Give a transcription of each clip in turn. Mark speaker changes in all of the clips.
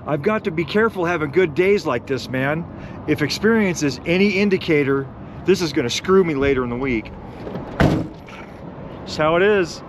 Speaker 1: I've got to be careful having good days like this, man. If experience is any indicator, this is gonna screw me later in the week. That's how it is.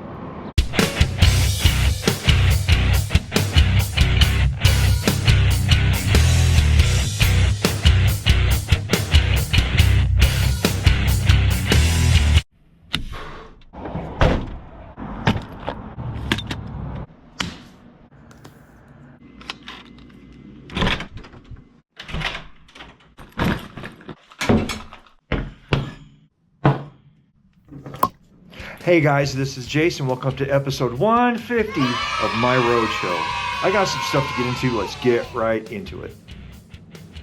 Speaker 1: Hey guys, this is Jace and welcome to episode 150 of my road show. I got some stuff to get into, let's get right into it.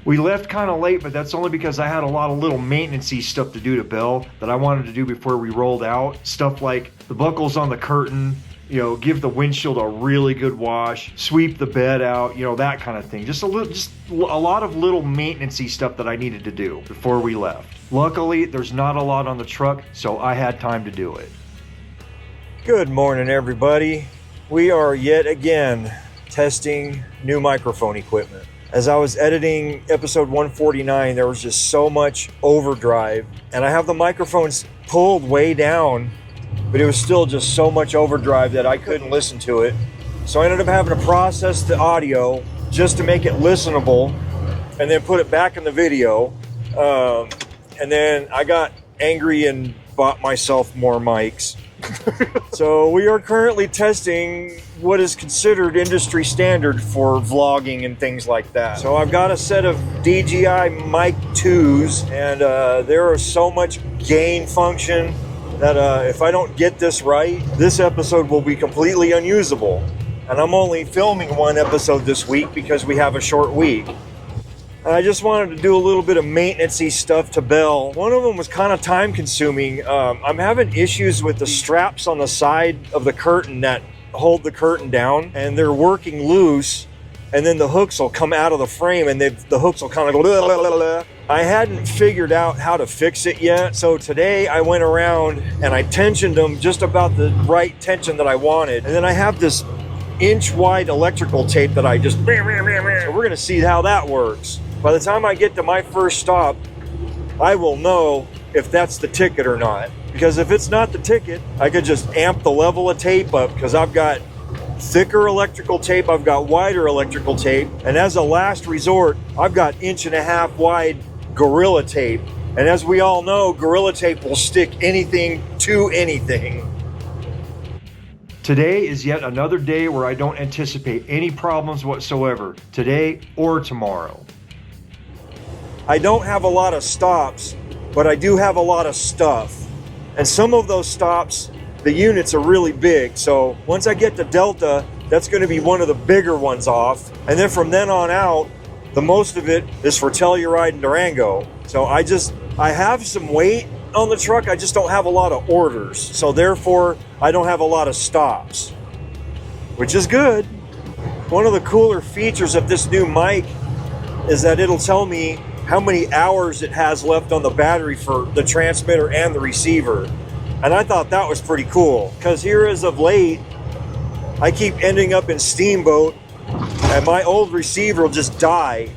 Speaker 1: We left kind of late, but that's only because I had a lot of little maintenance-y stuff to do to Belle that I wanted to do before we rolled out. Stuff like the buckles on the curtain, give the windshield a really good wash, sweep the bed out, that kind of thing. Just a lot of little maintenance-y stuff that I needed to do before we left. Luckily, there's not a lot on the truck, so I had time to do it. Good morning, everybody. We are yet again testing new microphone equipment. As I was editing episode 149, there was just so much overdrive, and I have the microphones pulled way down, but it was still just so much overdrive that I couldn't listen to it. So I ended up having to process the audio just to make it listenable and then put it back in the video. And then I got angry and bought myself more mics. So we are currently testing what is considered industry standard for vlogging and things like that. So I've got a set of DJI Mic 2s, and there is so much gain function that if I don't get this right, this episode will be completely unusable. And I'm only filming one episode this week because we have a short week. I just wanted to do a little bit of maintenance-y stuff to Belle. One of them was kind of time consuming. I'm having issues with the straps on the side of the curtain that hold the curtain down, and they're working loose, and then the hooks will come out of the frame and the hooks will kind of go blah, blah, blah, blah. I hadn't figured out how to fix it yet, so today I went around and I tensioned them just about the right tension that I wanted, and then I have this inch-wide electrical tape that I just so we're gonna see how that works. By the time I get to my first stop, I will know if that's the ticket or not. Because if it's not the ticket, I could just amp the level of tape up, because I've got thicker electrical tape, I've got wider electrical tape, and as a last resort, I've got 1.5 inch wide Gorilla Tape. And as we all know, Gorilla Tape will stick anything to anything. Today is yet another day where I don't anticipate any problems whatsoever, today or tomorrow. I don't have a lot of stops, but I do have a lot of stuff. And some of those stops, the units are really big. So once I get to Delta, that's going to be one of the bigger ones off. And then from then on out, the most of it is for Telluride and Durango. So I have some weight on the truck, I just don't have a lot of orders. So therefore, I don't have a lot of stops, which is good. One of the cooler features of this new mic is that it'll tell me how many hours it has left on the battery for the transmitter and the receiver. And I thought that was pretty cool, because here as of late, I keep ending up in Steamboat and my old receiver will just die.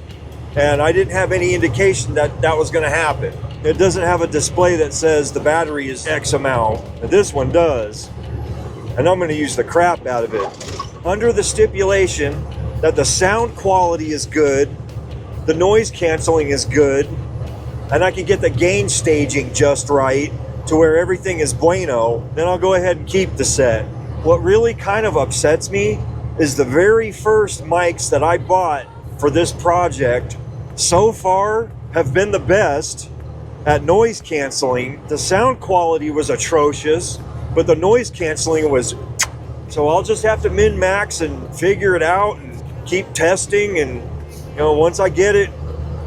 Speaker 1: And I didn't have any indication that that was gonna happen. It doesn't have a display that says the battery is X amount, and this one does. And I'm gonna use the crap out of it. Under the stipulation that the sound quality is good, the noise canceling is good, and I can get the gain staging just right to where everything is bueno, then I'll go ahead and keep the set. What really kind of upsets me is the very first mics that I bought for this project so far have been the best at noise canceling. The sound quality was atrocious, but the noise canceling was, so I'll just have to min-max and figure it out and keep testing, and once I get it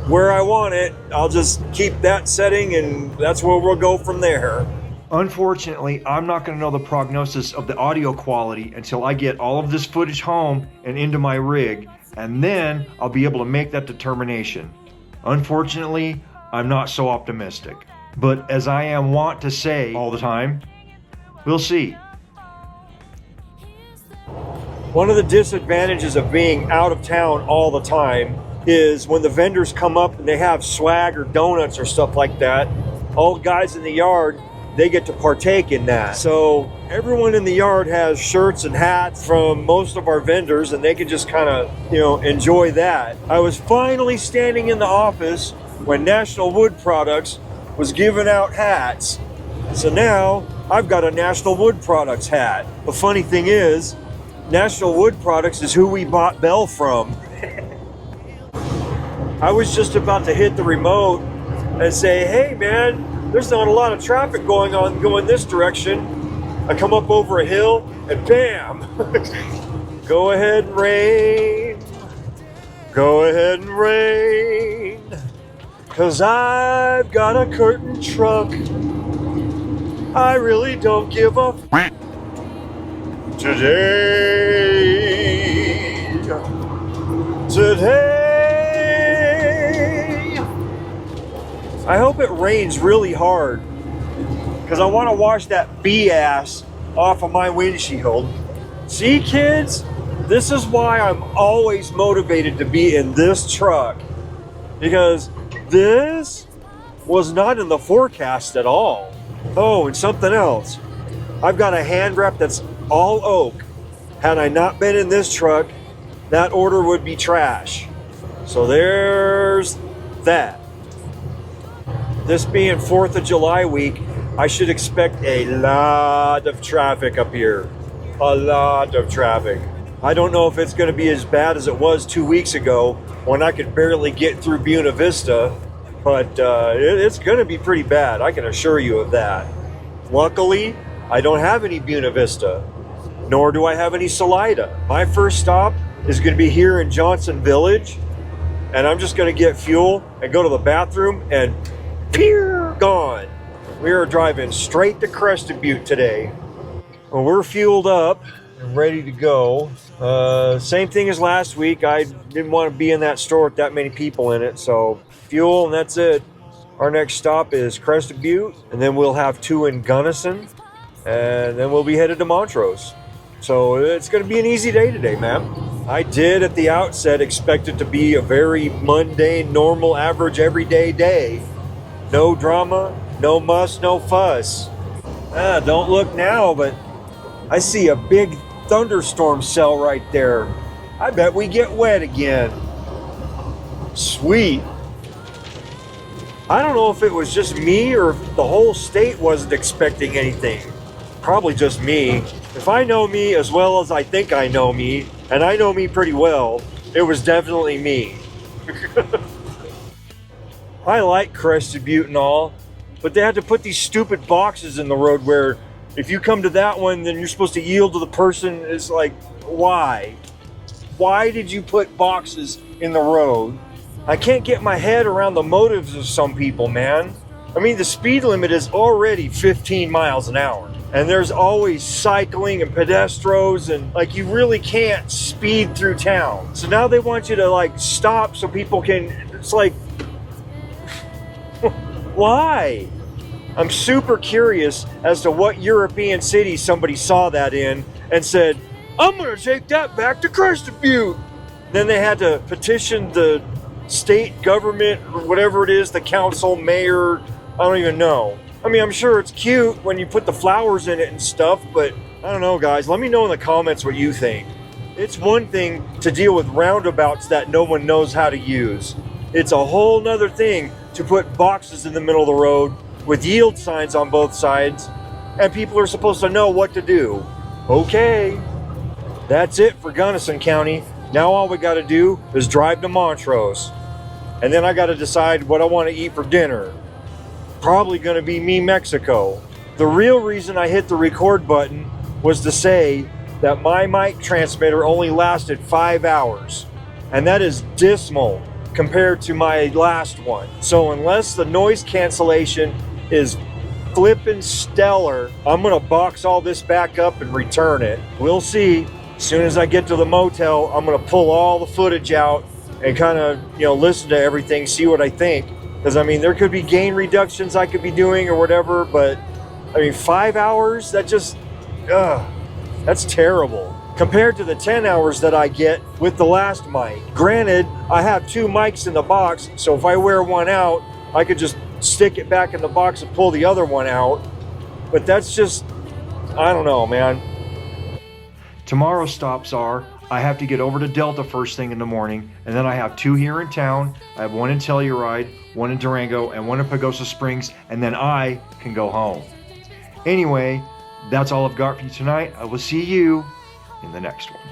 Speaker 1: where I want it, I'll just keep that setting, and that's where we'll go from there. Unfortunately, I'm not going to know the prognosis of the audio quality until I get all of this footage home and into my rig, and then I'll be able to make that determination. Unfortunately, I'm not so optimistic. But as I am wont to say all the time, we'll see. One of the disadvantages of being out of town all the time is when the vendors come up and they have swag or donuts or stuff like that, all the guys in the yard, they get to partake in that. So everyone in the yard has shirts and hats from most of our vendors, and they can just kind of, enjoy that. I was finally standing in the office when National Wood Products was giving out hats. So now I've got a National Wood Products hat. The funny thing is, National Wood Products is who we bought Belle from. I was just about to hit the remote and say, hey man, there's not a lot of traffic going this direction. I come up over a hill and bam! Go ahead and rain. Go ahead and rain. 'Cause I've got a curtain truck. I really don't give a f*** Today. I hope it rains really hard, because I want to wash that BS off of my windshield. See, kids, this is why I'm always motivated to be in this truck, because this was not in the forecast at all. Oh, and something else. I've got a hand wrap that's all oak. Had I not been in this truck, that order would be trash. So there's that. This being 4th of July week, I should expect a lot of traffic up here. A lot of traffic. I don't know if it's going to be as bad as it was 2 weeks ago when I could barely get through Buena Vista, but it's going to be pretty bad. I can assure you of that. Luckily, I don't have any Buena Vista, nor do I have any Salida. My first stop is going to be here in Johnson Village, and I'm just going to get fuel and go to the bathroom and peer, gone. We are driving straight to Crested Butte today. Well, we're fueled up and ready to go. Same thing as last week. I didn't want to be in that store with that many people in it, so fuel and that's it. Our next stop is Crested Butte, and then we'll have 2 in Gunnison, and then we'll be headed to Montrose. So it's going to be an easy day today, man. I did at the outset expect it to be a very mundane, normal, average, everyday day. No drama, no muss, no fuss. Don't look now, but I see a big thunderstorm cell right there. I bet we get wet again. Sweet. I don't know if it was just me or if the whole state wasn't expecting anything. Probably just me. If I know me as well as I think I know me, and I know me pretty well, it was definitely me. I like Crested Butte and all, but they had to put these stupid boxes in the road where if you come to that one, then you're supposed to yield to the person. It's like, why? Why did you put boxes in the road? I can't get my head around the motives of some people, man. I mean, the speed limit is already 15 miles an hour. And there's always cycling and pedestrians, and like you really can't speed through town. So now they want you to like stop so people can, it's like, why? I'm super curious as to what European city somebody saw that in and said, I'm gonna take that back to Crested Butte. Then they had to petition the state government or whatever it is, the council, mayor, I don't even know. I mean, I'm sure it's cute when you put the flowers in it and stuff, but I don't know, guys. Let me know in the comments what you think. It's one thing to deal with roundabouts that no one knows how to use. It's a whole nother thing to put boxes in the middle of the road with yield signs on both sides, and people are supposed to know what to do. Okay, that's it for Gunnison County. Now all we got to do is drive to Montrose, and then I got to decide what I want to eat for dinner. Probably going to be me Mexico. The real reason I hit the record button was to say that my mic transmitter only lasted 5 hours, and that is dismal compared to my last one. So unless the noise cancellation is flippin' stellar, I'm gonna box all this back up and return it. We'll see. As soon as I get to the motel, I'm gonna pull all the footage out and kind of, listen to everything, see what I think. Because I mean, there could be gain reductions I could be doing or whatever, but I mean, 5 hours, that just, that's terrible. compared to the 10 hours that I get with the last mic. Granted, I have 2 mics in the box, so if I wear one out, I could just stick it back in the box and pull the other one out. But that's just, I don't know, man. Tomorrow's stops are, I have to get over to Delta first thing in the morning, and then I have 2 here in town. I have 1 in Telluride, 1 in Durango, and 1 in Pagosa Springs, and then I can go home. Anyway, that's all I've got for you tonight. I will see you in the next one.